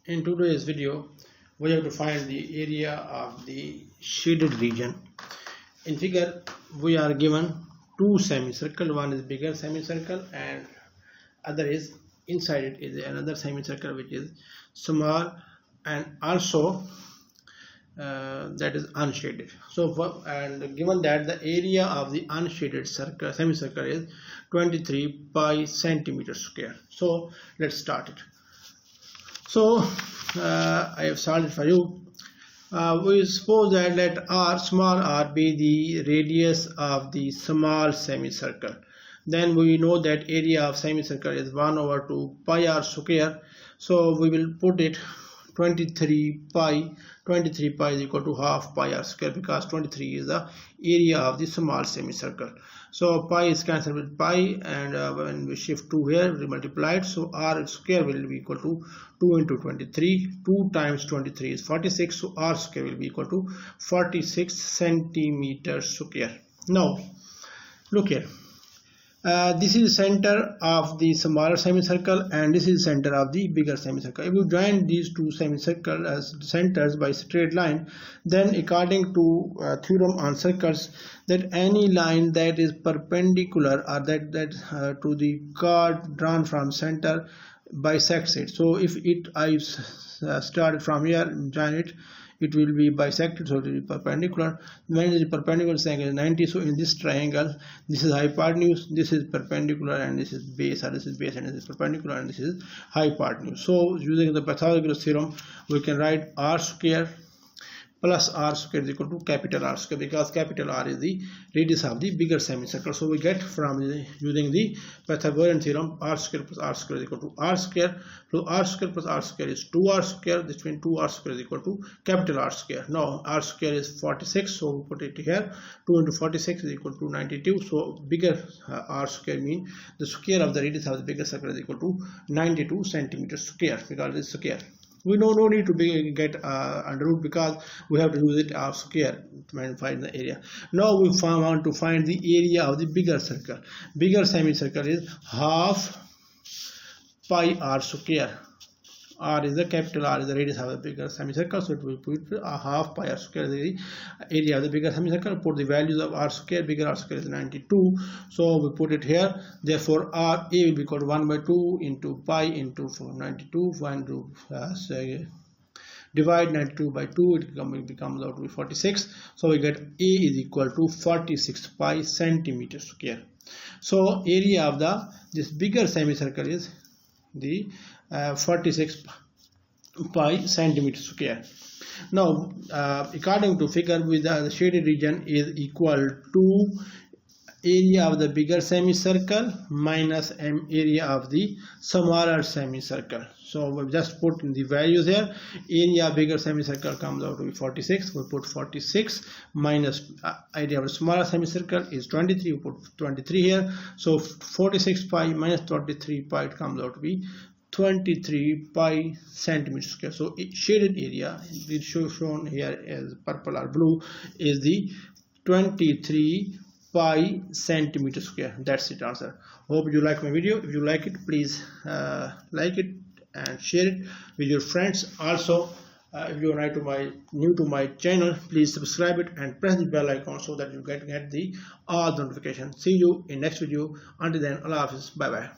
In today's video, we have to find the area of the shaded region. In figure, we are given two semicircles. One is bigger semicircle and other is inside it is another semicircle which is small and also that is unshaded. So and given that the area of the unshaded circle semicircle is 23 pi centimeter square. So let's start it. So I have solved it for you. We suppose that let r, small r, be the radius of the small semicircle. Then we know that area of semicircle is 1 over 2 pi r square. So we will put it 23 pi is equal to half pi r square, because 23 is the area of the small semicircle. So pi is cancelled with pi, and when we shift 2 here, we multiply it. So r square will be equal to 2 into 23. 2 times 23 is 46. So r square will be equal to 46 centimeters square. Now look here. This is the center of the smaller semicircle and this is the center of the bigger semicircle. If you join these two semicircles as centers by straight line, then according to theorem on circles, that any line that is perpendicular or that to the chord drawn from center bisects it. So if I started from here and join it, it will be bisected, so it will be perpendicular. When the perpendicular angle is 90, so in this triangle, this is hypotenuse, this is perpendicular, and this is base, or this is base and this is perpendicular, and this is hypotenuse. So using the Pythagorean theorem, we can write r square plus r square is equal to capital R square, because capital R is the radius of the bigger semicircle. So we get from using the Pythagorean theorem, r square plus r square is equal to r square. So r square plus r square is 2r square. This means 2r square is equal to capital R square. Now r square is 46, so we put it here. 2 into 46 is equal to 92. So bigger r square means the square of the radius of the bigger circle is equal to 92 centimeters square, because it is square. We no need to get under root, because we have to use it as square to find the area. Now we want to find the area of the bigger circle. Bigger semicircle is half pi r square. R is the capital R is the radius of the bigger semicircle, so it will put a half pi r square, the area of the bigger semicircle. Put the values of r square. Bigger r square is 92, so we put it here. Therefore r a will be equal to 1 by 2 into pi into 92. Find to divide 92 by 2, it becomes out to be 46. So we get a is equal to 46 pi centimeter square. So area of this bigger semicircle is the 46 pi centimeter square. Now according to figure, with the shaded region is equal to area of the bigger semicircle minus area of the smaller semicircle. So we just put in the values here. Area of bigger semicircle comes out to be 46. We put 46 minus area of smaller semicircle is 23. We put 23 here. So 46 pi minus 23 pi, it comes out to be 23 pi centimeter square. So shaded area, it shown here as purple or blue, is the 23 pi centimeter square. That's it, answer. Hope you like my video. If you like it, please like it and share it with your friends. Also if you are new to my channel, please subscribe it and press the bell icon so that you get the all notifications. See you in next video. Until then, Allah Hafiz. Bye bye.